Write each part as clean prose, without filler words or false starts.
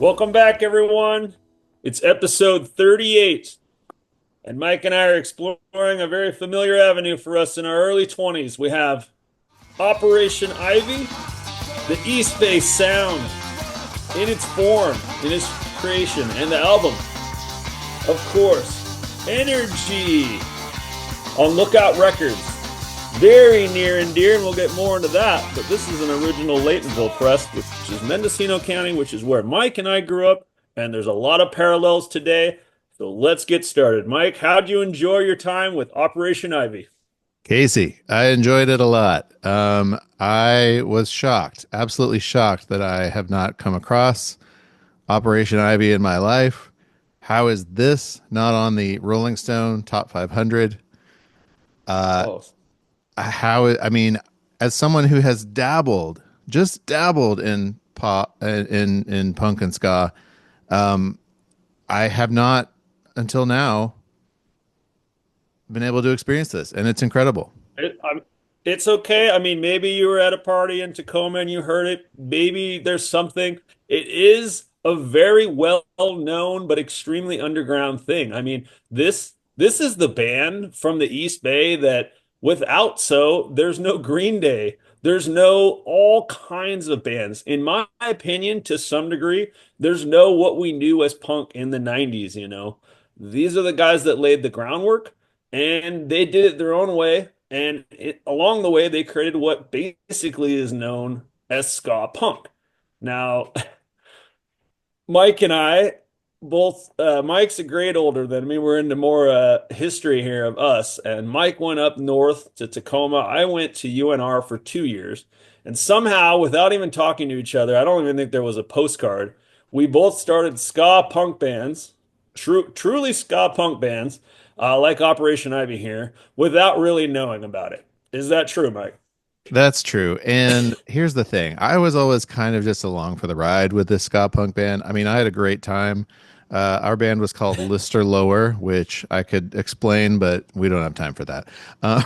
Welcome back, everyone. It's episode 38, and Mike and I are exploring a very familiar avenue for us in our early 20s. We have Operation Ivy, the East Bay sound in its form, in its creation, and the album, of course, Energy on Lookout Records. Very near and dear, and we'll get more into that. But this is an original Laytonville press, which is Mendocino County, which is where Mike and I grew up. And there's a lot of parallels today. So let's get started. Mike, how'd you enjoy your time with Operation Ivy? Casey, I enjoyed it a lot. I was shocked, absolutely shocked that I have not come across Operation Ivy in my life. How is this not on the Rolling Stone Top 500? Oh, I mean, as someone who has dabbled, just dabbled in pop, in punk and ska, I have not until now been able to experience this, and it's incredible. it's okay. I mean, maybe you were at a party in Tacoma and you heard it. Maybe there's something. It is a very well known but extremely underground thing. I mean, this is the band from the East Bay that without so there's no Green Day. There's no all kinds of bands. In my opinion, to some degree, there's no what we knew as punk in the 90s, you know. These are the guys that laid the groundwork and they did it their own way. And along the way, they created what basically is known as ska punk. Now, Mike and I both, Mike's a grade older than me. We're into more history here of us. And Mike went up north to Tacoma. I went to UNR for 2 years. And somehow, without even talking to each other, I don't even think there was a postcard. We both started ska punk bands, truly ska punk bands, like Operation Ivy here, without really knowing about it. Is that true, Mike? That's true. And here's the thing. I was always kind of just along for the ride with this ska punk band. I mean, I had a great time. Our band was called Lister Lower, which I could explain, but we don't have time for that. Uh,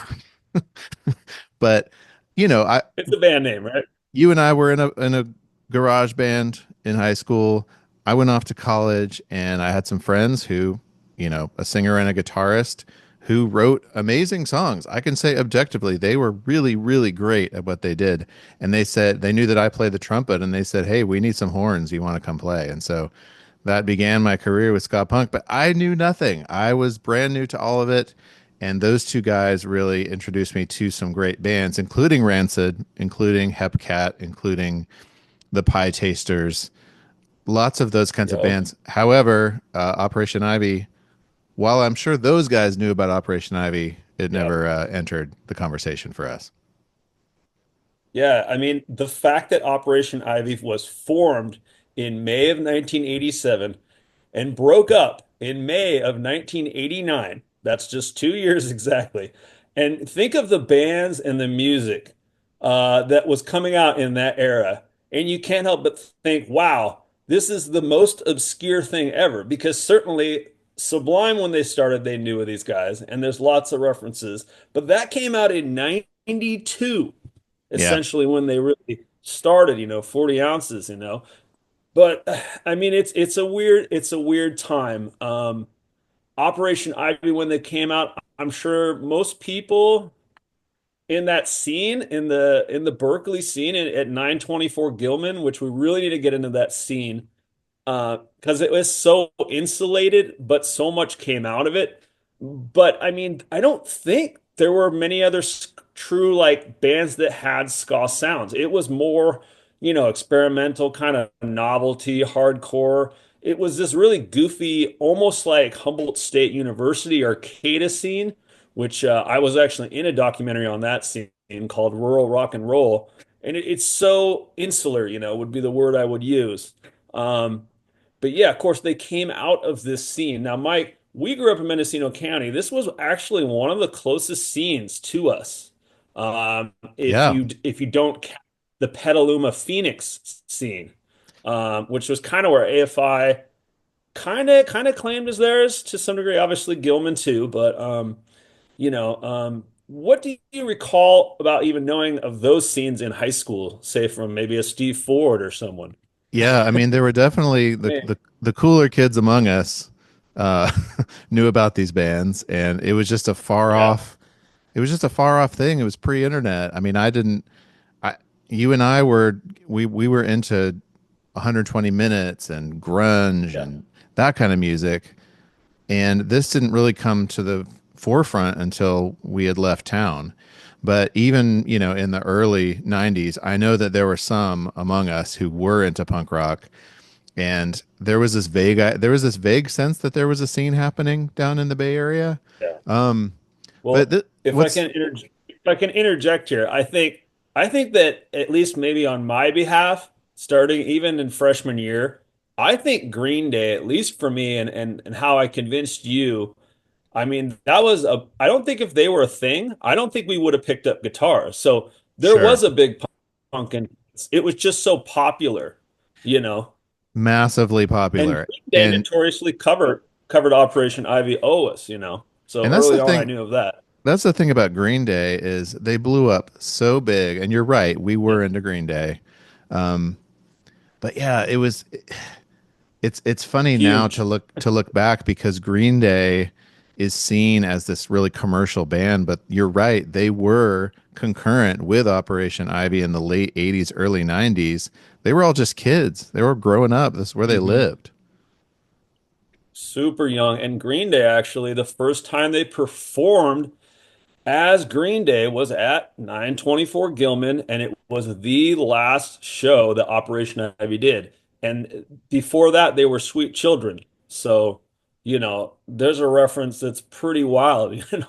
but you know, I It's a band name, right? you and I were in a garage band in high school. I went off to college and I had some friends who, a singer and a guitarist who wrote amazing songs. I can say objectively, they were really, really great at what they did. And they said they knew that I played the trumpet and they said, "Hey, we need some horns. You want to come play?" And so that began my career with ska punk, but I knew nothing. I was brand new to all of it. And those two guys really introduced me to some great bands, including Rancid, including Hepcat, including the Pie Tasters, lots of those kinds of Yep. bands. However, Operation Ivy, while I'm sure those guys knew about Operation Ivy, it Yep. never entered the conversation for us. Yeah, I mean, the fact that Operation Ivy was formed in May of 1987 and broke up in May of 1989, that's just 2 years exactly. And think of the bands and the music that was coming out in that era. And you can't help but think, wow, this is the most obscure thing ever. Because certainly Sublime, when they started, they knew of these guys, and there's lots of references. But that came out in 92 Yeah. essentially when they really started, 40 ounces, But I mean it's a weird time. Operation Ivy when they came out, I'm sure most people in that scene in the Berkeley scene at 924 Gilman, which we really need to get into that scene because it was so insulated, but so much came out of it. But I mean, I don't think there were many other true like bands that had ska sounds. It was more, experimental kind of novelty, hardcore. It was this really goofy, almost like Humboldt State University arcada scene, which I was actually in a documentary on that scene called Rural Rock and Roll. And it's so insular, would be the word I would use. Um, but yeah, of course, they came out of this scene. Now, Mike, we grew up in Mendocino County. This was actually one of the closest scenes to us. If Yeah. you don't count the Petaluma Phoenix scene, which was kind of where AFI kind of claimed as theirs to some degree. Obviously, Gilman too. But what do you recall about even knowing of those scenes in high school, say from maybe a Steve Ford or someone? Yeah, I mean, there were definitely Man, the cooler kids among us uh, knew about these bands, and it was just a far yeah, off. It was just a far off thing. It was pre-internet. I mean, I didn't. I you and I were we were into 120 minutes and grunge yeah, and that kind of music, and this didn't really come to the forefront until we had left town. But even, in the early 90s, I know that there were some among us who were into punk rock, and there was this vague sense that there was a scene happening down in the Bay Area. yeah. Um, but Well, what's if I can interject here, I think that at least maybe on my behalf, starting even in freshman year, I think Green Day, at least for me and how I convinced you, I mean, that was a I don't think if they were a thing, I don't think we would have picked up guitars. So there sure was a big punk and it was just so popular, you know. massively And popular, Green Day and notoriously covered Operation Ivy OS, you know. So and that's the early on I thing. knew of that. That's the thing about Green Day is they blew up so big, and you're right, we Yeah. were into Green Day. Um, but yeah, it's funny now Huge. to look back because Green Day is seen as this really commercial band, but you're right, they were concurrent with Operation Ivy in the late 80s, early 90s. They were all just kids. They were growing up. This is where they Mhm. lived. Super young. And Green Day, actually, the first time they performed as Green Day was at 924 Gilman, and it was the last show that Operation Ivy did. And before that, they were Sweet Children. So, there's a reference that's pretty wild, you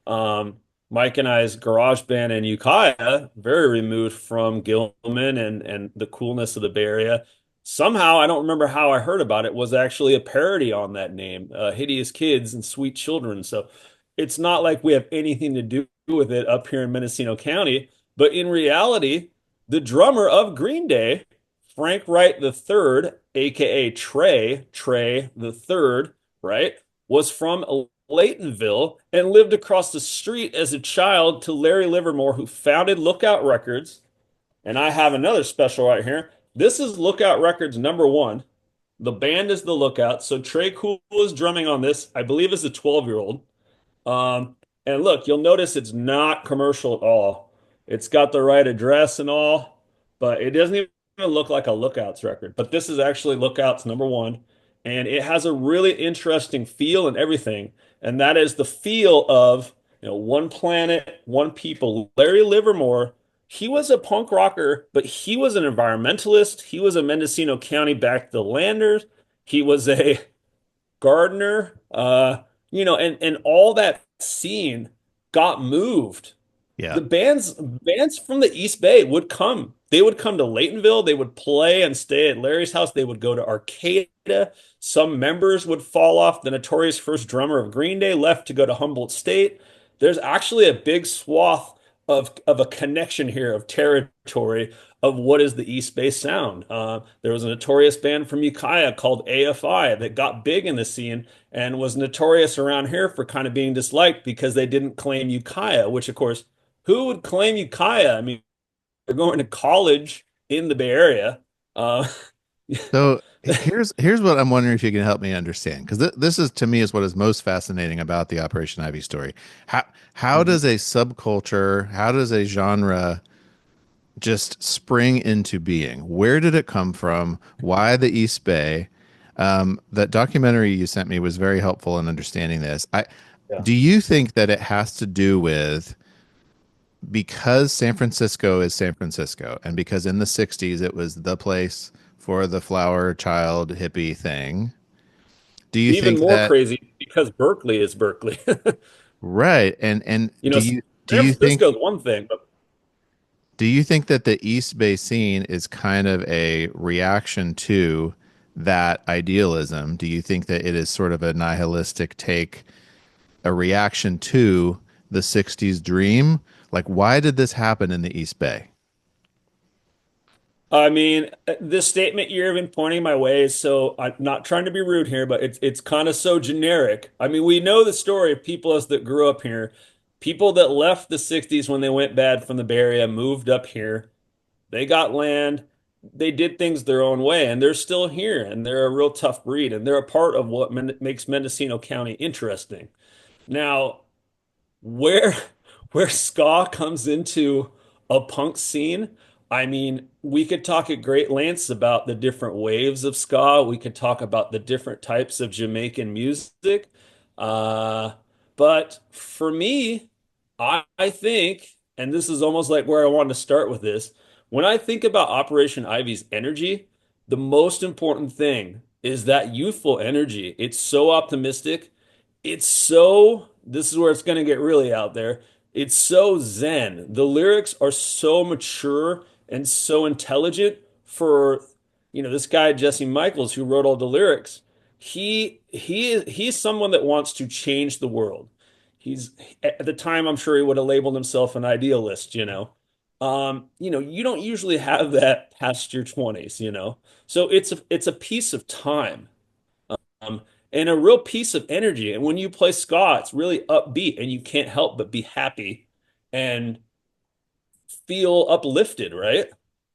know. Mike and I's garage band and Ukiah, very removed from Gilman and the coolness of the Bay Area. Somehow, I don't remember how I heard about it, was actually a parody on that name, Hideous Kids and Sweet Children. So it's not like we have anything to do with it up here in Mendocino County. But in reality, the drummer of Green Day, Frank Wright III, aka Trey the Third, right, was from Laytonville and lived across the street as a child to Larry Livermore, who founded Lookout Records. And I have another special right here. This is Lookout Records #1. The band is the Lookout. So Trey Cool is drumming on this, I believe, as a 12-year-old. And look, you'll notice it's not commercial at all. It's got the right address and all, but it doesn't even look like a Lookouts record. But this is actually Lookouts #1, and it has a really interesting feel and everything. And that is the feel of, one planet, one people. Larry Livermore, he was a punk rocker, but he was an environmentalist. He was a Mendocino County back to the landers. He was a Gardner, and all that scene got moved. Yeah. The bands from the East Bay would come. They would come to Laytonville. They would play and stay at Larry's house. They would go to Arcata. Some members would fall off. The notorious first drummer of Green Day left to go to Humboldt State. There's actually a big swath of a connection here of territory of what is the East Bay sound. There was a notorious band from Ukiah called AFI that got big in the scene and was notorious around here for kind of being disliked because they didn't claim Ukiah, which of course, who would claim Ukiah? I mean, they're going to college in the Bay Area. Uh, So here's what I'm wondering if you can help me understand, because this is to me is what is most fascinating about the Operation Ivy story. How Mhm. does a subculture, how does a genre just spring into being? Where did it come from? Why the East Bay? That documentary you sent me was very helpful in understanding this. Yeah. Do you think that it has to do with because San Francisco is San Francisco, and because in the 60s it was the place for the flower child hippie thing? Do you Even think more that crazy because Berkeley is Berkeley. right? And You know, do San you Francisco think is one thing, but that the East Bay scene is kind of a reaction to that idealism? Do you think that it is sort of a nihilistic take, a reaction to the 60s dream? Like, why did this happen in the East Bay? I mean, this statement you're even pointing my way is so I'm not trying to be rude here, but it's kind of so generic. I mean, we know the story of people us that grew up here, people that left the 60s when they went bad from the Bay Area, moved up here. They got land. they did things their own way, and they're still here, and they're a real tough breed, and they're a part of what makes Mendocino County interesting. Now, where where ska comes into a punk scene, I mean, we could talk at great lengths about the different waves of ska. We could talk about the different types of Jamaican music. Uh, but for me, I think, and this is almost like where I wanted to start with this, when I think about Operation Ivy's energy, the most important thing is that youthful energy. It's so optimistic. This is where it's going to get really out there. It's so zen. The lyrics are so mature and so intelligent for, this guy, Jesse Michaels, who wrote all the lyrics. He's someone that wants to change the world. He's at the time, I'm sure he would have labeled himself an idealist. You don't usually have that past your 20s. So it's a piece of time um, and a real piece of energy. And when you play ska, it's really upbeat, and you can't help but be happy and feel uplifted, right?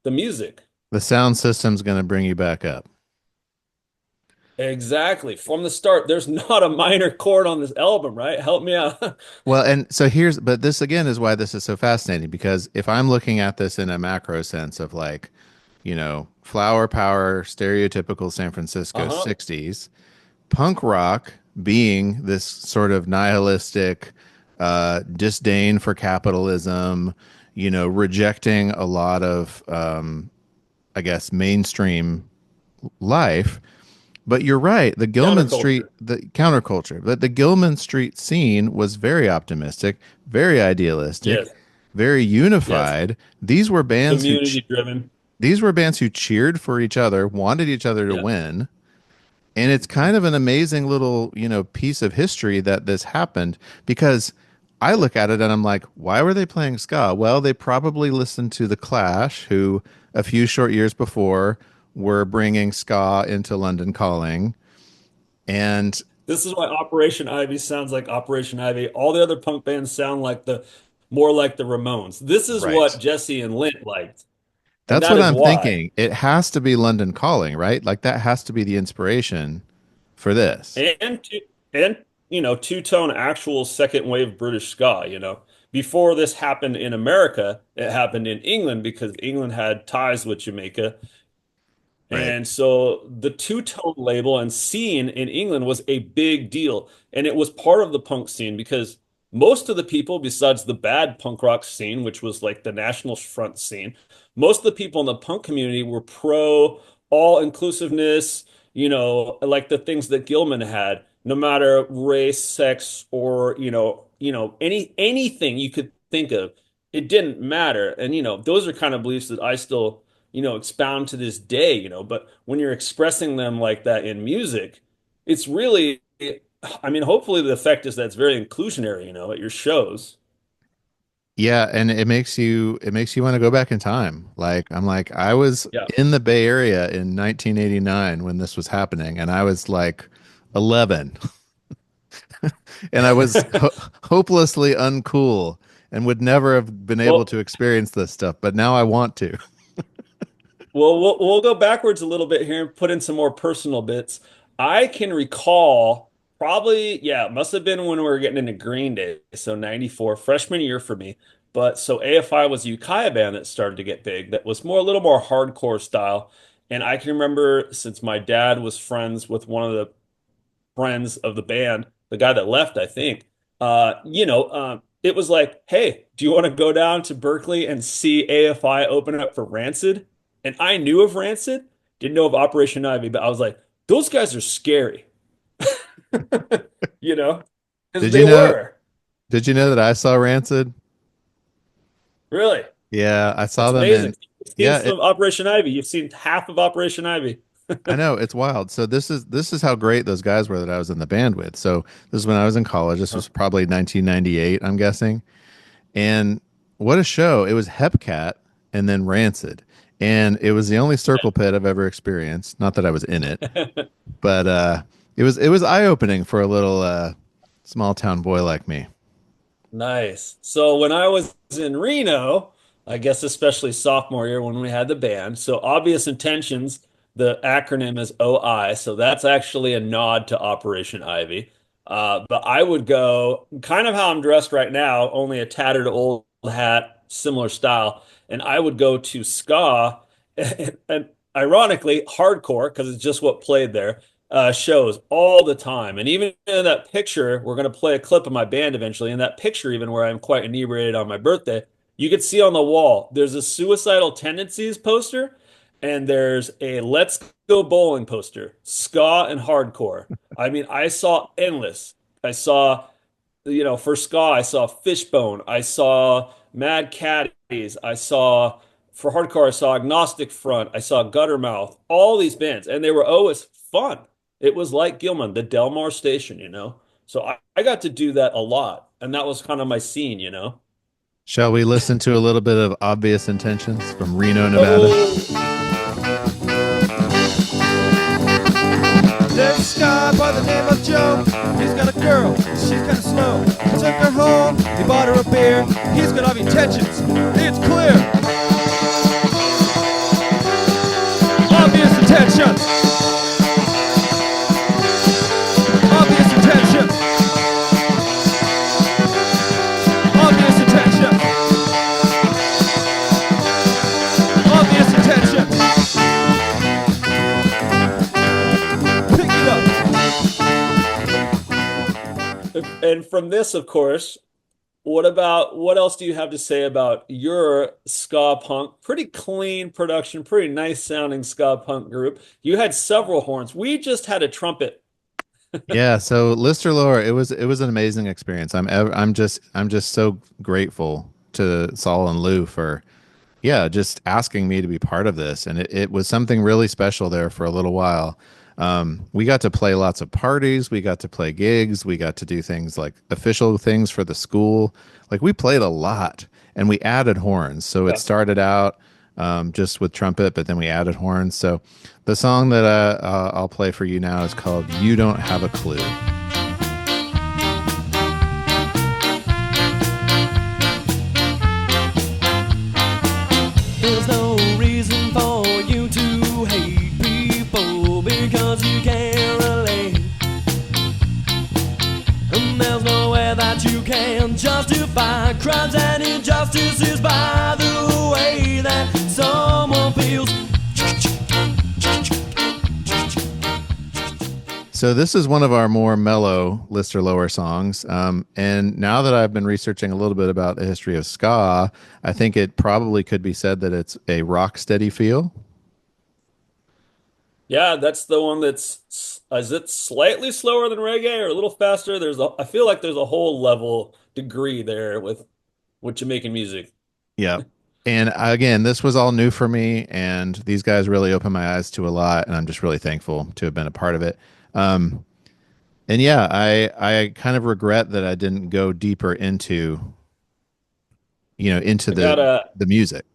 The music. The sound system's going to bring you back up. Exactly. From the start, there's not a minor chord on this album, right? Help me out. Well, and so but this again is why this is so fascinating because if I'm looking at this in a macro sense of like, flower power, stereotypical San Francisco Uh-huh. 60s, punk rock being this sort of nihilistic disdain for capitalism, rejecting a lot of, I guess, mainstream life. But you're right. Counterculture. The counterculture, but the Gilman Street scene was very optimistic, very idealistic, Yes. very Yes. unified. These were bands Community driven. these were bands who cheered for each other, wanted each other to Yeah. win. And it's kind of an amazing little, piece of history that this happened because I look at it and I'm like, why were they playing ska? Well, they probably listened to The Clash, who a few short years before were bringing ska into London Calling. And This is why Operation Ivy sounds like Operation Ivy. All the other punk bands sound like the more like the Ramones. This is what right. Jesse and Lint liked. And That's that what is I'm why. thinking. It has to be London Calling, right? Like that has to be the inspiration for this. And two-tone actual second wave British ska. Before this happened in America, it happened in England because England had ties with Jamaica. Right. And so the two-tone label and scene in England was a big deal. And it was part of the punk scene because most of the people, besides the bad punk rock scene, which was like the National Front scene, most of the people in the punk community were pro all-inclusiveness, like the things that Gilman had, no matter race, sex, or, anything you could think of. It didn't matter. And, those are kind of beliefs that I still expound to this day. But when you're expressing them like that in music, it's really, I mean, hopefully the effect is that it's very inclusionary, at your shows. Yeah, and it makes you want to go back in time. Like I'm like I was Yeah. in the Bay Area in 1989 when this was happening and I was like 11 and I was hopelessly uncool and would never have been able Well, to experience this stuff, but now I want to. we'll go backwards a little bit here and put in some more personal bits. I can recall probably, yeah, it must have been when we were getting into Green Day, so 94, freshman year for me. But so AFI was a Ukiah band that started to get big, that was a little more hardcore style. And I can remember since my dad was friends with one of the friends of the band, the guy that left, I think, it was like, hey, do you want to go down to Berkeley and see AFI open up for Rancid? And I knew of Rancid, didn't know of Operation Ivy, but I was like, those guys are scary, you know, because Did you they know were. did you know that I saw Rancid? Really. Yeah, I saw That's them amazing. in You've seen yeah, some Operation Ivy. You've seen half of Operation Ivy. I know it's wild. So this is how great those guys were that I was in the band with. So this is when I was in college. This Huh. was probably 1998, I'm guessing. And what a show. It was Hepcat and then Rancid. And it was the only circle pit I've ever experienced. Not that I was in it, but it was eye-opening for a little small town boy like me. Nice. So when I was in Reno, I guess especially sophomore year when we had the band. So Obvious Intentions, the acronym is OI. So that's actually a nod to Operation Ivy. But I would go kind of how I'm dressed right now, only a tattered old hat, similar style. And I would go to ska and ironically, hardcore, because it's just what played there, shows all the time. And even in that picture, we're going to play a clip of my band eventually. In that picture, even where I'm quite inebriated on my birthday, you could see on the wall, there's a suicidal tendencies poster and there's a let's go bowling poster, ska and hardcore. I mean, I saw endless. I saw, for ska, I saw Fishbone. I saw Mad Caddies. For hardcore, I saw Agnostic Front. I saw Guttermouth. All these bands, and they were always fun. It was like Gilman, the Delmar station. So I got to do that a lot, and that was kind of my scene. Shall we listen to a little bit of Obvious Intentions from Reno, Nevada? Oh, There's this guy by the name of Joe. He's got a girl, she's kinda slow. He took her home, he bought her a beer. He's got obvious intentions, it's clear. Obvious intentions. Obvious intentions. Obvious intentions. Obvious intentions. Pick it and from this, of course, what else do you have to say about your ska punk? Pretty clean production, pretty nice sounding ska punk group. You had several horns. We just had a trumpet. Yeah, so Lister Lower, it was an amazing experience. I'm just so grateful to Saul and Lou for just asking me to be part of this. And it was something really special there for a little while. We got to play lots of parties, we got to play gigs, we got to do things like official things for the school. Like we played a lot and we added horns. So it Yeah. started out just with trumpet, but then we added horns. So the song that I'll play for you now is called You Don't Have a Clue. There's no reason for you to hate people because you can't relate. And there's no way that you can justify crimes and injustices by the way that someone feels. So this is one of our more mellow Lister Lower songs. And now that I've been researching a little bit about the history of ska, I think it probably could be said that it's a rock steady feel. Yeah, that's the one is it slightly slower than reggae or a little faster? I feel like there's a whole level degree there with Jamaican music. Yep. And again, this was all new for me, and these guys really opened my eyes to a lot, and I'm just really thankful to have been a part of it. Um, and yeah, I kind of regret that I didn't go deeper into I got a the music.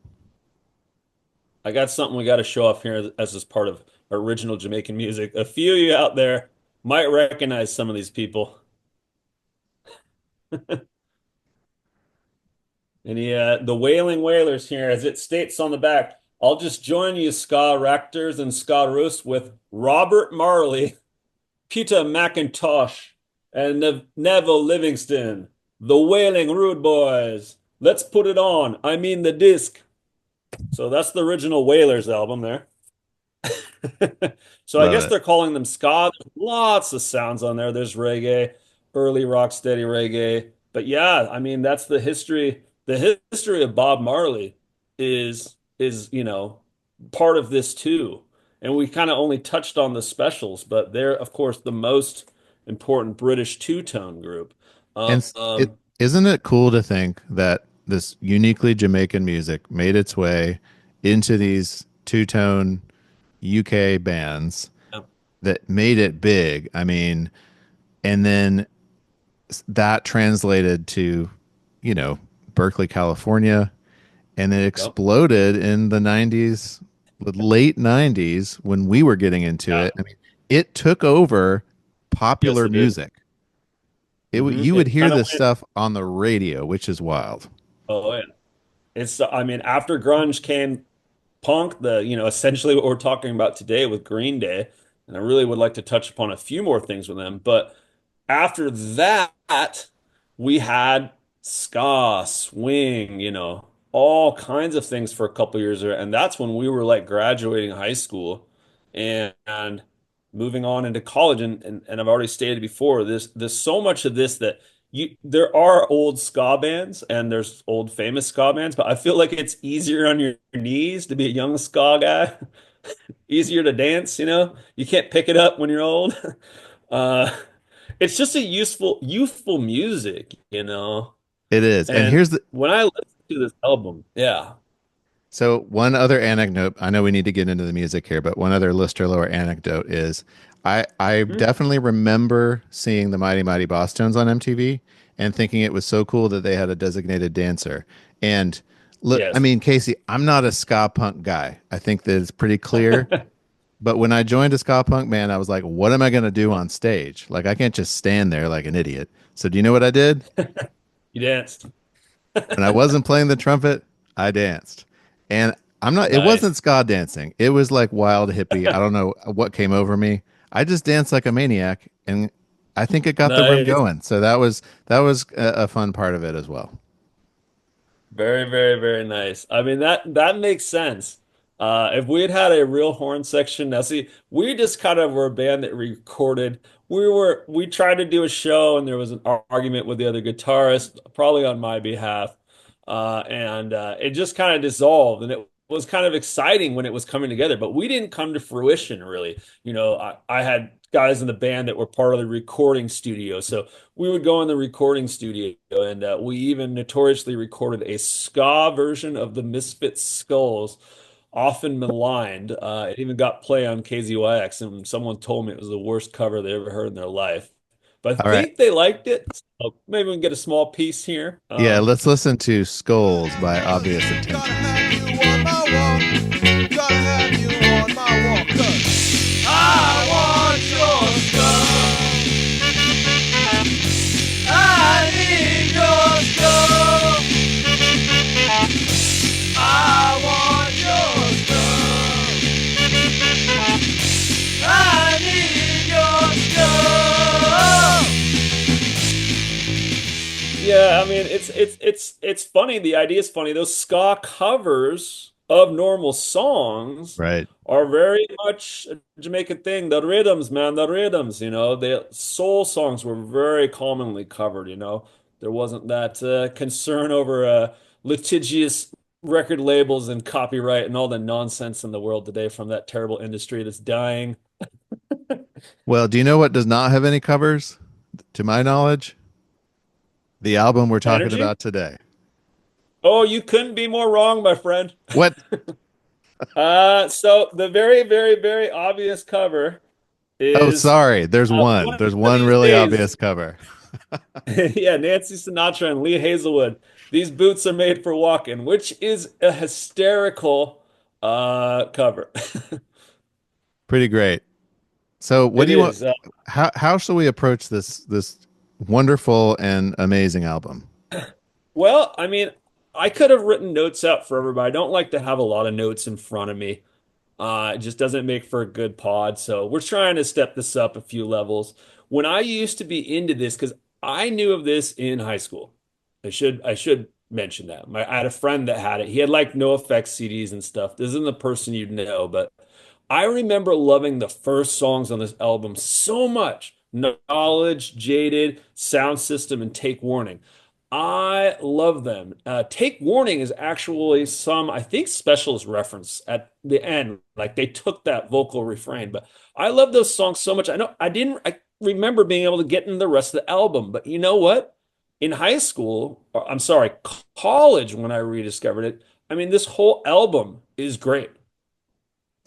I got something we got to show off here as this part of original Jamaican music. A few of you out there might recognize some of these people. And the Wailing Wailers here, as it states on the back, I'll just join you, ska Raptors and ska Roos, with Robert Marley, Peter McIntosh, and Neville Livingston, the Wailing Rude Boys. Let's put it on. I mean the disc. So that's the original Wailers album there. So I Love guess it. they're calling them ska. There's lots of sounds on there. There's reggae, early rock steady reggae. But yeah, I mean that's the history. The history of Bob Marley is part of this too. And we kind of only touched on the specials, but they're of course the most important British two-tone group. And Um, it um, isn't it cool to think that this uniquely Jamaican music made its way into these two-tone UK bands that made it big. I mean, and then that translated to, you know, Berkeley, California, and it yep. exploded in the 90s, the late 90s when we were getting into Yeah. it. I mean, it took over Yes, popular it did. music. You would It hear kind of this went. stuff on the radio, which is wild. Oh, yeah. It's, I mean, after grunge came punk, essentially what we're talking about today with Green Day. And I really would like to touch upon a few more things with them. But after that, we had ska, swing, all kinds of things for a couple years there. And that's when we were like graduating high school and moving on into college. And I've already stated before, there's so much of this that there are old ska bands and there's old famous ska bands, but I feel like it's easier on your knees to be a young ska guy, easier to dance, You can't pick it up when you're old. Uh, it's just a youthful music. It is. And And here's the when I listen to this album, yeah. so one other anecdote. I know we need to get into the music here, but one other Lister Lower anecdote is I Hmm. definitely remember seeing the Mighty Mighty Boss Tones on MTV and thinking it was so cool that they had a designated dancer. And look, I Yes. mean, Casey, I'm not a ska punk guy. I think that it's pretty clear. But when I joined a ska punk band, I was like, what am I going to do on stage? Like, I can't just stand there like an idiot. So, do you know what I did? You danced. When I wasn't playing the trumpet, I danced. And it Nice. wasn't ska dancing. It was like wild hippie. I don't know what came over me. I just danced like a maniac. And I think it got the room Nice. going. So that was a fun part of it as well. Very, very, very nice. I mean that makes sense. If we had had a real horn section, now see, we just kind of were a band that recorded. We tried to do a show, and there was an argument with the other guitarist, probably on my behalf, and it just kind of dissolved. And it was kind of exciting when it was coming together, but we didn't come to fruition really. I had guys in the band that were part of the recording studio, so we would go in the recording studio and we even notoriously recorded a ska version of the Misfits Skulls, often maligned. It even got play on KZYX, and someone told me it was the worst cover they ever heard in their life. But I All right. think they liked it. So maybe we can get a small piece here. Yeah, let's listen to Skulls by Obvious Gotta Intentions. have you on my wall. Gotta have you on my wall. 'Cause I want your stuff. I need your stuff. I want your stuff. I need your stuff. Yeah, I mean it's funny. The idea is funny. Those ska covers of normal songs Right. are very much a Jamaican thing. The rhythms, man, the rhythms, the soul songs were very commonly covered. There wasn't that concern over litigious record labels and copyright and all the nonsense in the world today from that terrible industry that's dying. Well, do you know what does not have any covers, to my knowledge? The album we're talking Energy? about today. Oh, you couldn't be more wrong, my friend. What? So the very, very, very obvious cover Oh, is sorry. There's one one. There's of one these really days. obvious cover. Yeah, Nancy Sinatra and Lee Hazelwood. These boots are made for walking, which is a hysterical cover. Pretty great. So, what It do you want? is. How shall we approach this wonderful and amazing album? Well, I mean, I could have written notes out for everybody. I don't like to have a lot of notes in front of me. It just doesn't make for a good pod. So we're trying to step this up a few levels. When I used to be into this, because I knew of this in high school. I should mention that. I had a friend that had it. He had like no effects CDs and stuff. This isn't the person you'd know, but I remember loving the first songs on this album so much. Knowledge, Jaded, Sound System, and Take Warning. I love them. Take Warning is actually some, I think, specialist reference at the end. Like they took that vocal refrain, but I love those songs so much. I remember being able to get in the rest of the album, but you know what? In high school, or I'm sorry, college, when I rediscovered it, I mean, this whole album is great.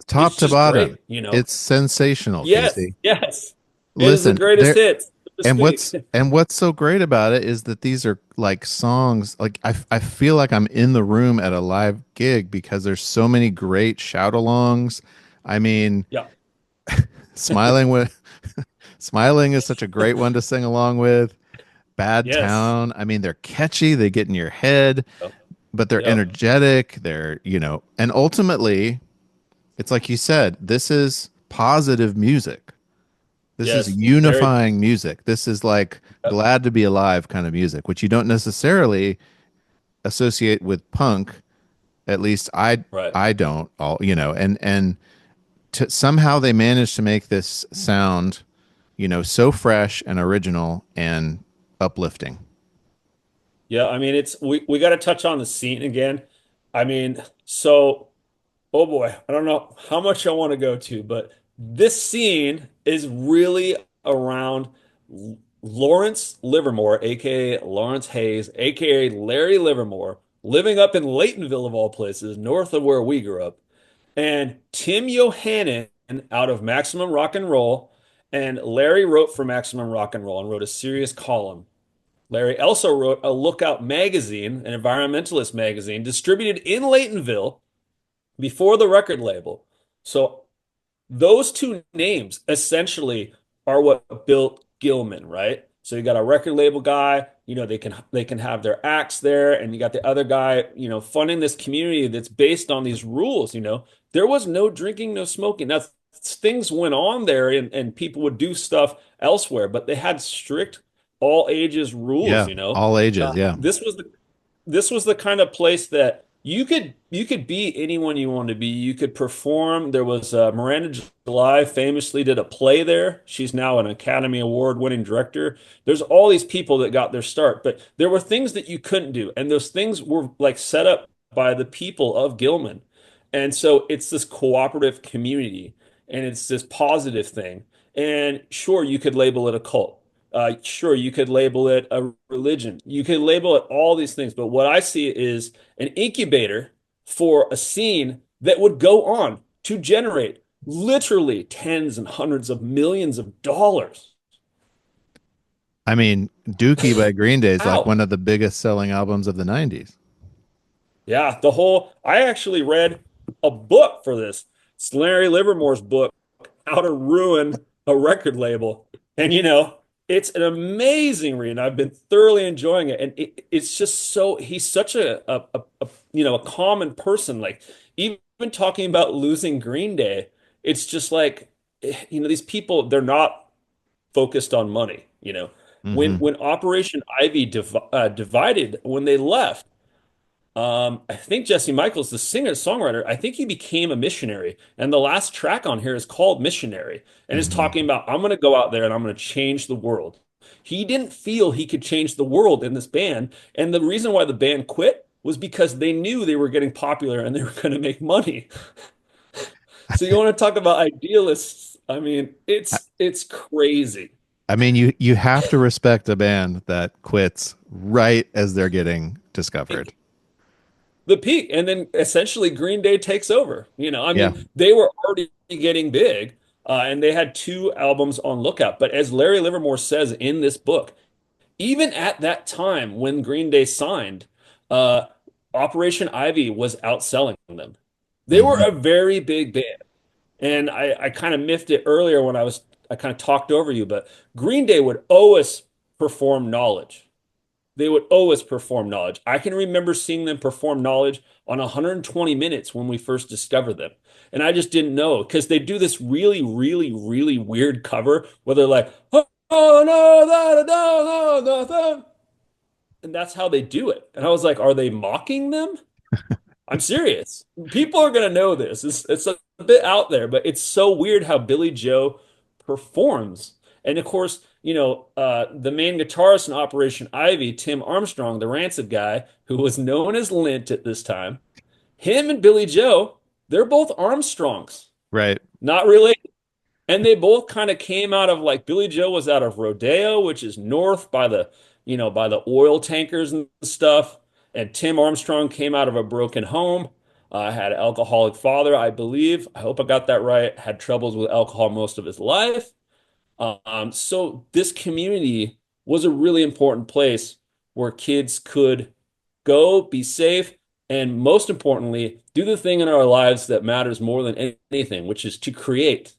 Top It's to just bottom, great. it's sensational, Yes, Casey. yes. It is the Listen, greatest hits, so to and speak. what's so great about it is that these are like songs like I feel like I'm in the room at a live gig because there's so many great shout alongs. I mean, Yeah. smiling with smiling is such a great one to sing along with. Bad Yes. Town. I mean, they're catchy, they get in your head. but they're Yep. energetic. They're, and ultimately, it's like you said, this is positive music. This is Yes. Very. unifying music. This is like Yep. glad to be alive kind of music, which you don't necessarily associate with punk. At least Right. I don't all, and somehow they managed to make this sound, so fresh and original and uplifting. Yeah. I mean, we got to touch on the scene again. I mean, so oh boy, I don't know how much I want to go to, but this scene is really around Lawrence Livermore, aka Lawrence Hayes, aka Larry Livermore, living up in Laytonville of all places, north of where we grew up, and Tim Yohannan out of Maximum Rock and Roll, and Larry wrote for Maximum Rock and Roll and wrote a serious column. Larry also wrote a Lookout magazine, an environmentalist magazine, distributed in Laytonville before the record label. So those two names essentially are what built Gilman, right? So you got a record label guy, they can have their acts there, and you got the other guy, funding this community that's based on these rules. There was no drinking, no smoking. Now things went on there and people would do stuff elsewhere, but they had strict all ages rules, Yeah, all ages. Yeah. this was the kind of place that you could be anyone you wanted to be. You could perform. There was Miranda July famously did a play there. She's now an Academy Award winning director. There's all these people that got their start, but there were things that you couldn't do, and those things were like set up by the people of Gilman. And so it's this cooperative community, and it's this positive thing. And sure, you could label it a cult. Sure, you could label it a religion. You could label it all these things. But what I see is an incubator for a scene that would go on to generate literally tens and hundreds of millions of dollars. I mean, Dookie by Green Day is like How? one of the biggest selling albums of the 90s. Yeah, I actually read a book for this. It's Larry Livermore's book, How to Ruin a Record Label. And it's an amazing read. I've been thoroughly enjoying it. And it's just he's such a common person. Like even talking about losing Green Day, it's just like, these people, they're not focused on money. When Hmm. when Operation Ivy divided, when they left, I think Jesse Michaels, the singer-songwriter, I think he became a missionary. And the last track on here is called Missionary and is Hmm. talking about, I'm going to go out there and I'm going to change the world. He didn't feel he could change the world in this band. And the reason why the band quit was because they knew they were getting popular and they were going to make money. So you want to talk about idealists? I mean, it's crazy. I mean, you have to respect a band that quits right as they're getting discovered. The peak, and then essentially Green Day takes over. I Yeah. mean, they were already getting big, and they had two albums on Lookout. But as Larry Livermore says in this book, even at that time when Green Day signed, uh, Operation Ivy was outselling them. They were Hmm. a very big band, and I kind of miffed it earlier when I kind of talked over you, but Green Day would always perform Knowledge. They would always perform Knowledge. I can remember seeing them perform Knowledge on 120 Minutes when we first discovered them. And I just didn't know because they do this really, really, really weird cover where they're like, oh, no, da, da, da, da, da. And that's how they do it. And I was like, are they mocking them? I'm serious. People are gonna know this. It's a bit out there, but it's so weird how Billy Joe performs. And of course, the main guitarist in Operation Ivy, Tim Armstrong, the Rancid guy, who was known as Lint at this time, him and Billy Joe, they're both Armstrongs, Right. not related. And they both kind of came out of like Billy Joe was out of Rodeo, which is north by the oil tankers and stuff. And Tim Armstrong came out of a broken home, had an alcoholic father, I believe. I hope I got that right. Had troubles with alcohol most of his life. So this community was a really important place where kids could go, be safe, and most importantly, do the thing in our lives that matters more than anything, which is to create.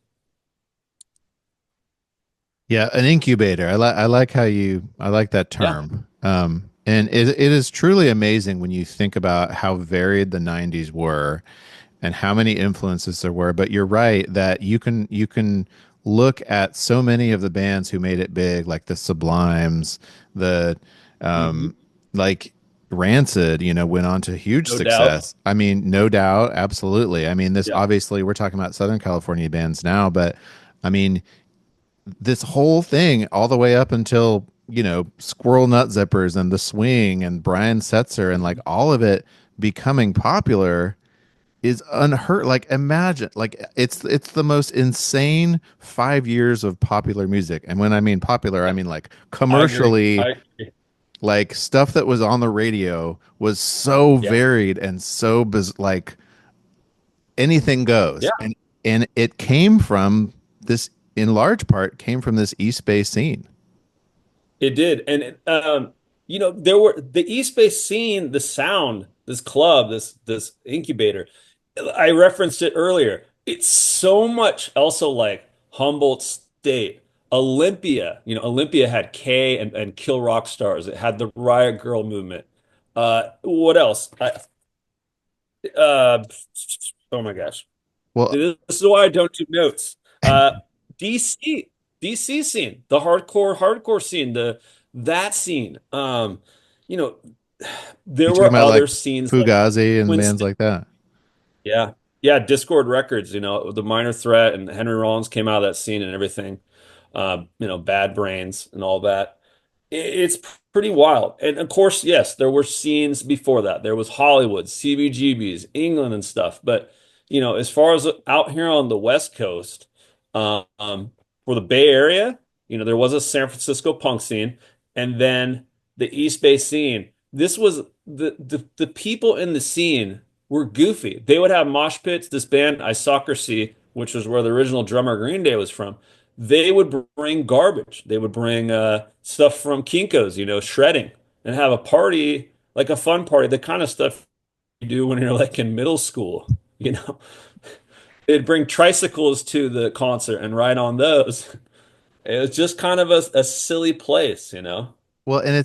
Yeah, an incubator. I like that Yeah. term. And it is truly amazing when you think about how varied the 90s were and how many influences there were. But you're right that you can look at so many of the bands who made it big, like the Sublimes, the Hmm. um, like Rancid, went on to huge No doubt. success. I mean, no doubt, absolutely. I mean, this Yeah. obviously we're talking about Southern California bands now, but I mean, this whole thing all the way up until Squirrel Nut Zippers and The Swing and Brian Setzer and like Mhm. all of it becoming popular is unheard. Like imagine, like it's the most insane 5 years of popular music, and when I mean popular, I Yeah, mean like I agree. commercially, I agree. like stuff that was on the radio was so Yeah. varied and so like anything goes, Yeah, and it came from this, in large part came from this East Bay scene. it did. And there were the East Bay scene, the sound, this club, this incubator. I referenced it earlier. It's so much also like Humboldt State, Olympia. Olympia had K and Kill Rock Stars. It had the Riot Girl movement. What else? Uh, oh my gosh. Well, This is why I don't do notes. DC, DC scene, the hardcore scene, the that scene. You know, you there talking were about like other scenes like Fugazi and Twin bands Stick. like that? Yeah, yeah, Discord Records. The Minor Threat and Henry Rollins came out of that scene and everything. Bad Brains and all that. It's pretty wild. And of course, yes, there were scenes before that. There was Hollywood, CBGBs, England and stuff. But, as far as out here on the West Coast, for the Bay Area, there was a San Francisco punk scene and then the East Bay scene. This was the people in the scene were goofy. They would have mosh pits. This band, I Soccer See, which was where the original drummer Green Day was from, they would bring garbage. They would bring stuff from Kinko's, shredding, and have a party, like a fun party, the kind of stuff you do when you're like in middle school, you know. They'd bring tricycles to the concert and ride on those. It was just kind of a silly place. Well, and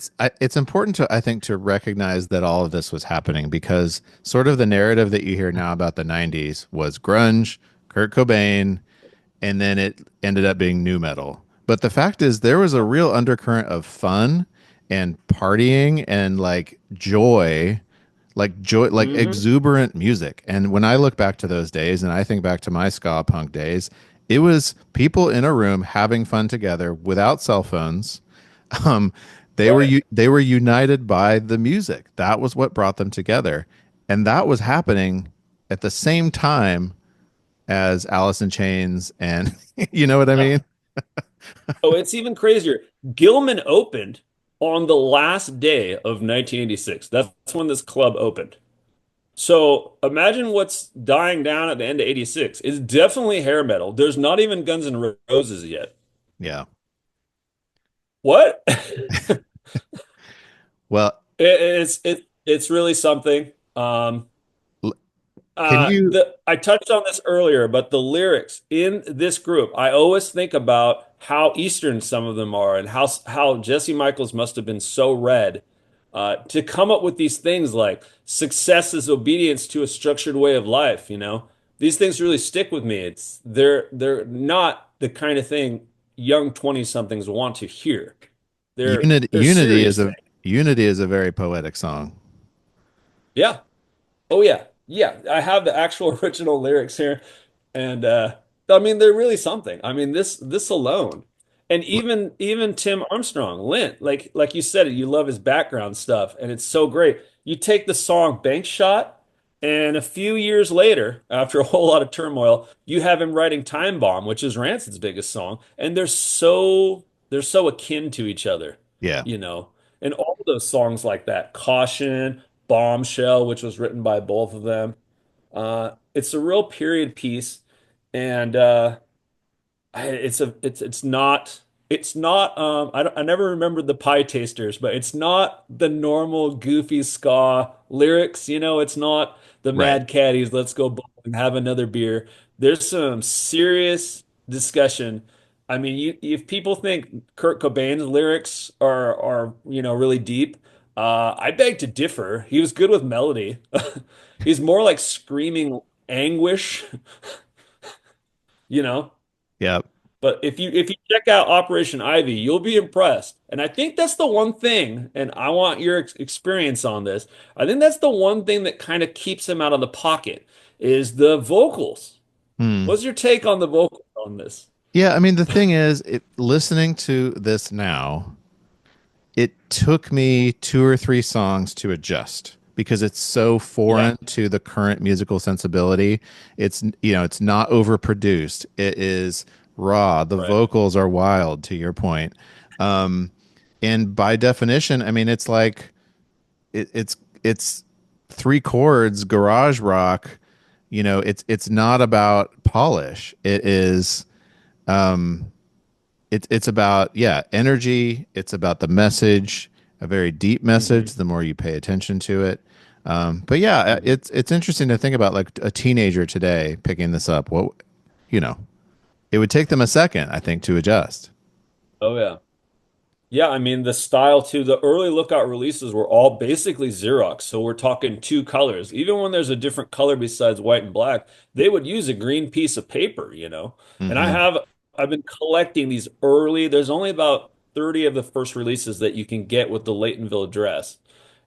it's important to, I think, to recognize that all of this was happening because sort of the narrative that you hear now about the 90s was grunge, Kurt Cobain, and then it ended up being new metal. But the fact is there was a real undercurrent of fun and partying and like joy, like Hmm. exuberant music. And when I look back to those days and I think back to my ska punk days, it was people in a room having fun together without cell phones. Um, Right. they were united by the music. That was what brought them together, and that was happening at the same time as Alice in Chains, and you know what I Yeah. mean? Oh, it's even crazier. Gilman opened on the last day of 1986. That's when this club opened. So imagine what's dying down at the end of 86. It's definitely hair metal. There's not even Guns N' Roses yet. Yeah. What? Well, It's really something. l- can you? I touched on this earlier, but the lyrics in this group, I always think about how Eastern some of them are and how Jesse Michaels must have been so red to come up with these things like success is obedience to a structured way of life. These things really stick with me. They're not the kind of thing young 20 somethings want to hear. Unity, They're serious things. unity is a very poetic song. Yeah. Oh yeah. Yeah. I have the actual original lyrics here. And I mean they're really something. I mean this alone. And even Tim Armstrong, Lint, like you said, you love his background stuff and it's so great. You take the song Bank Shot and a few years later, after a whole lot of turmoil, you have him writing Time Bomb, which is Rancid's biggest song, and they're so akin to each other, Yeah. you know. And all of those songs like that, Caution, Bombshell, which was written by both of them. It's a real period piece, and it's not I never remembered the Pie Tasters, but it's not the normal goofy ska lyrics. It's not the Right. Mad Caddies, let's go bowling and have another beer. There's some serious discussion. I mean, if people think Kurt Cobain's lyrics are really deep, I beg to differ. He was good with melody. He's more like screaming anguish, you know. Yeah. But if you check out Operation Ivy, you'll be impressed. And I think that's the one thing, and I want your experience on this. I think that's the one thing that kind of keeps him out of the pocket is the vocals. Hmm. What's your take on the vocals on this? Yeah, I mean the thing is, listening to this now, it took me two or three songs to adjust because it's so Yeah, foreign to the current musical sensibility. It's it's not overproduced. It is raw. The right. vocals are wild to your point. Um and by definition, I mean it's like it's three chords garage rock. It's not about polish. It is it's about, yeah, energy. It's about the message, a very deep Hmm. message. The more you pay attention to it, but yeah, Hmm. it's interesting to think about like a teenager today picking this up. What you know, it would take them a second, I think, to adjust. Oh yeah. Yeah, I mean the style too. The early Lookout releases were all basically Xerox, so we're talking two colors. Even when there's a different color besides white and black, they would use a green piece of paper, you know. And Hmm. I've been collecting these early. There's only about 30 of the first releases that you can get with the Laytonville address.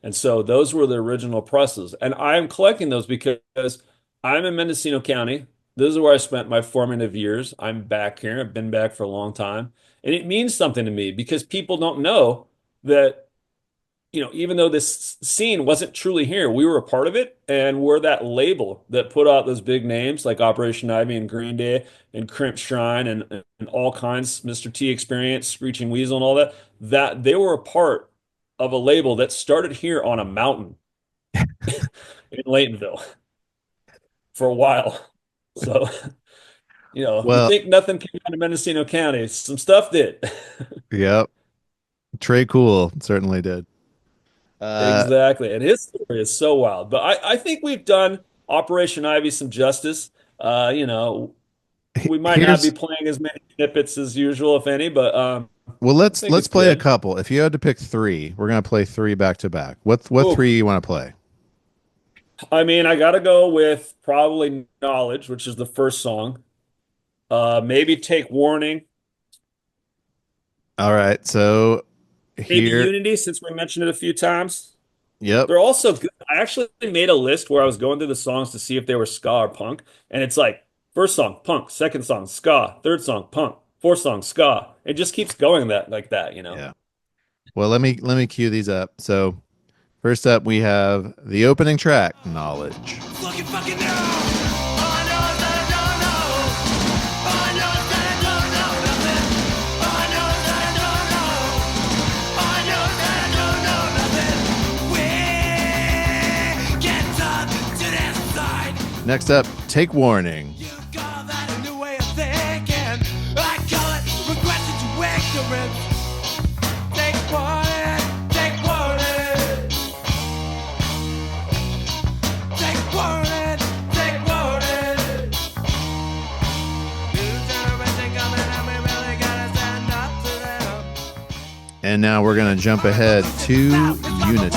And so those were the original presses. And I'm collecting those because I'm in Mendocino County. This is where I spent my formative years. I'm back here. I've been back for a long time. And it means something to me because people don't know that, even though this scene wasn't truly here, we were a part of it and we're that label that put out those big names like Operation Ivy and Green Day and Crimp Shrine and all kinds, Mr. T Experience, Screeching Weasel and all that, that they were a part of a label that started here on a mountain in Laytonville for a while. So, you Well, think nothing came out of Mendocino County. Some stuff did. yep. Trey Cool certainly did. Uh, Exactly. And his story is so wild. But I think we've done Operation Ivy some justice. We might not be Here's playing as many snippets as usual, if any, but well, I let's think let's it's play a good. couple. If you had to pick three, we're gonna play three back to back. What Oh, three you want to play? I mean, I got to go with probably Knowledge, which is the first song. Maybe Take Warning. All right, so Maybe here, Unity, since we mentioned it a few times. yep, They're also good. I actually made a list where I was going through the songs to see if they were ska or punk, and it's like first song punk, second song ska, third song punk, fourth song ska. It just keeps going that like that. yeah. Well, let me cue these up. So first up, we have the opening track, Knowledge. Fucking fucking know. I know that I don't know. I know that I don't know nothing. I know that I don't know. I know that I don't know nothing. We get up to this side. Next up, Take Warning. You call that a new way of thinking. I call it regression to ignorance. Take warning, take warning. Take warning, take warning. New generation coming and we really gotta stand up to them. And now we're going to jump ahead to Unity.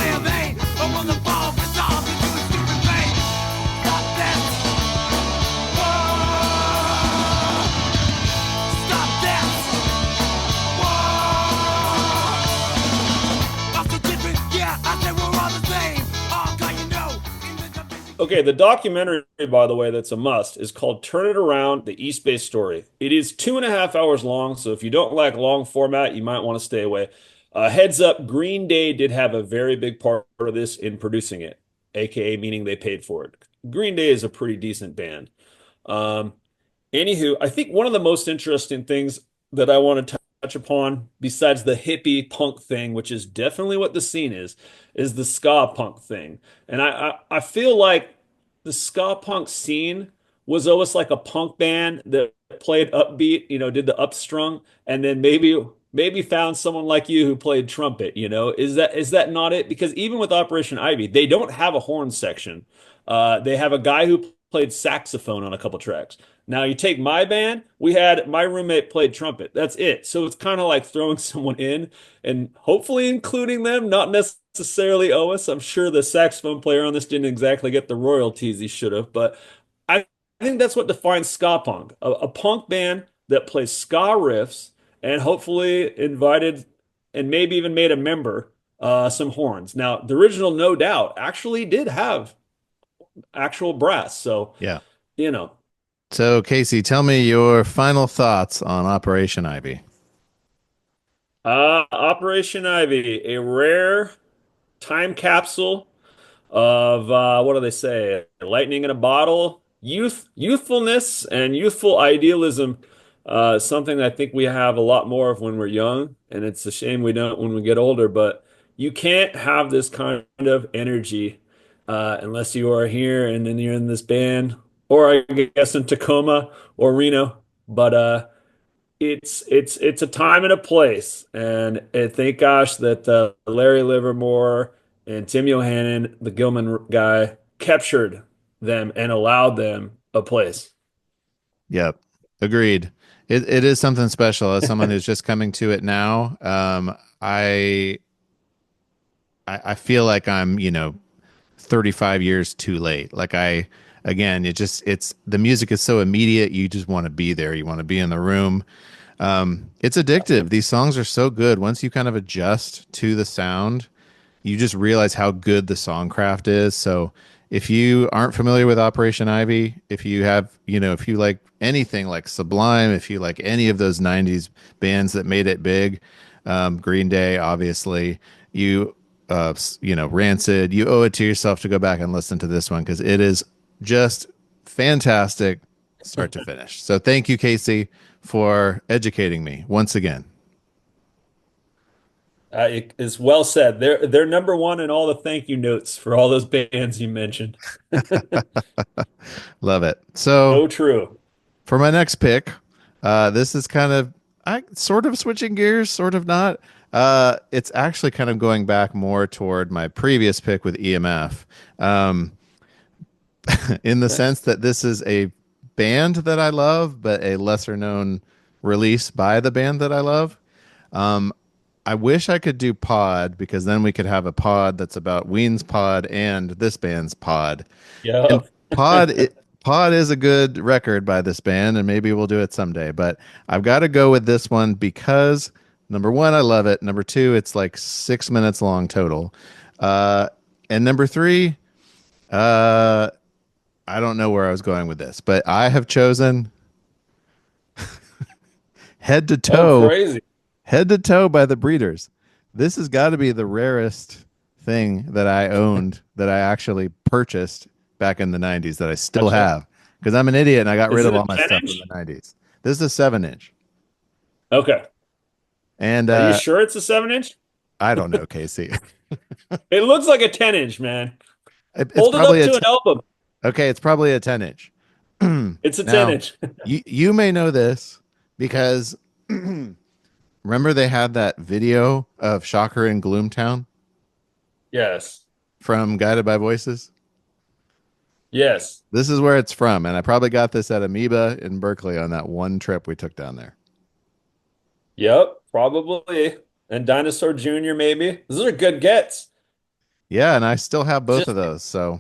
Okay, the documentary, by the way, that's a must, is called Turn It Around, the East Bay Story. It is 2.5 hours long, so if you don't like long format, you might want to stay away. Heads up, Green Day did have a very big part of this in producing it, aka meaning they paid for it. Green Day is a pretty decent band. Um, Anywho, I think one of the most interesting things that I want to touch upon, besides the hippie punk thing, which is definitely what the scene is the ska punk thing. And I feel like the ska punk scene was always like a punk band that played upbeat, did the upstrung, and then maybe found someone like you who played trumpet, Is that not it? Because even with Operation Ivy, they don't have a horn section. They have a guy who played saxophone on a couple tracks. Now you take my band, we had my roommate played trumpet. That's it. So it's kind of like throwing someone in and hopefully including them, not necessarily owe us. I'm sure the saxophone player on this didn't exactly get the royalties he should have, but I think that's what defines ska punk, a punk band that plays ska riffs and hopefully invited and maybe even made a member some horns. Now, the original No Doubt actually did have actual brass. So, Yeah. you know, So, Casey, tell me your final thoughts on Operation Ivy. Operation Ivy, a rare time capsule of what do they say? Lightning in a bottle, youthfulness, and youthful idealism. Something that I think we have a lot more of when we're young, and it's a shame we don't when we get older. But you can't have this kind of energy unless you are here and then you're in this band, or I guess in Tacoma or Reno. But it's a time and a place, and thank gosh that Larry Livermore and Tim Yohannan, the Gilman guy, captured them and allowed them a place. Yep. Agreed. It is something special as someone who's just coming to it now. I feel like I'm, 35 years too late. Again, it's the music is so immediate. You just want to be there. You want to be in the room. It's addictive. These songs are so good. Once you kind of adjust to the sound, you just realize how good the songcraft is. So if you aren't familiar with Operation Ivy, if you have, if you like anything like Sublime, if you like any of those 90s bands that made it big, Green Day, obviously, Rancid, you owe it to yourself to go back and listen to this one because it is just fantastic start to finish. So thank you, Casey, for educating me once again. It is well said. They're number one in all the thank you notes for all those bands you mentioned. Love it. So So true. for my next pick, this is kind of I sort of switching gears, sort of not. It's actually kind of going back more toward my previous pick with EMF, in the sense that this is a band that I love, but a lesser known release by the band that I love. I wish I could do Pod because then we could have a pod that's about Ween's Pod and this band's Pod. And Yeah. Pod is a good record by this band, and maybe we'll do it someday. But I've got to go with this one because number one, I love it. Number two, it's like 6 minutes long total. And number three, I don't know where I was going with this, but I have chosen head to Oh, toe, crazy. head to toe by the Breeders. This has got to be the rarest thing that I owned that I actually purchased back in the 90s that I still Gotcha. have because I'm an idiot and I got rid Is of it a all my 10 stuff from inch? the 90s. This is a 7 inch. Okay. And Are you sure it's a 7 inch? I don't know, Casey. It looks like a 10 inch, man. It's Hold it probably up a to an album. okay, it's probably a 10 inch. It's a 10 Now, inch. you may know this because remember they had that video of Shocker in Gloomtown Yes. from Guided by Voices? Yes. This is where it's from, and I probably got this at Amoeba in Berkeley on that one trip we took down there. Yep. Probably. And Dinosaur Jr., maybe. Those are good gets. Yeah, and I still have both of Just those. So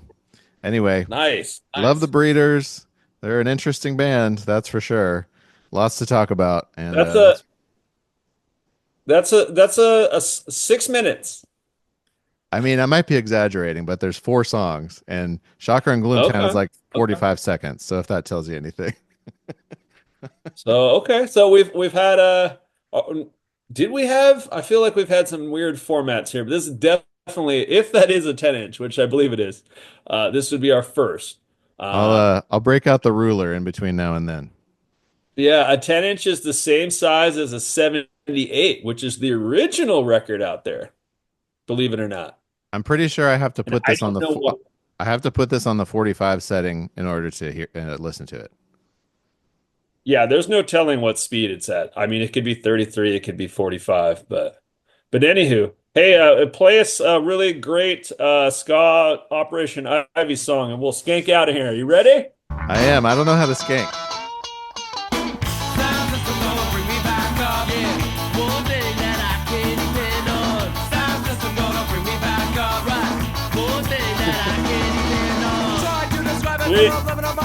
anyway, nice. love the Nice. Breeders. They're an interesting band, that's for sure. Lots to talk about, and That's a that's a 6 minutes. I mean, I might be exaggerating, but there's 4 songs, and Shocker and Gloomtown is Okay. like Okay. 45 seconds. So if that tells you anything, So okay. So we've had did we have I feel like we've had some weird formats here, but this is definitely if that is a 10 inch, which I believe it is, this would be our first. Um I'll break out the ruler in between now and then. yeah, a 10 inch is the same size as a 78, which is the original record out there, believe it or not. I'm pretty sure I have to And put I this on don't the know what. I have to put this on the 45 setting in order to hear listen to it. Yeah, there's no telling what speed it's at. I mean, it could be 33, it could be 45, but anywho, hey, play us a really great ska Operation Ivy song, and we'll skank out of here. You ready? I am. I don't know how to skank. Sound system gonna bring me back up. Yeah, one thing that I can't depend on. Sound system gonna bring me back up. Right, one thing that I can't depend on. Try to describe it, but Sweet. I'm living on my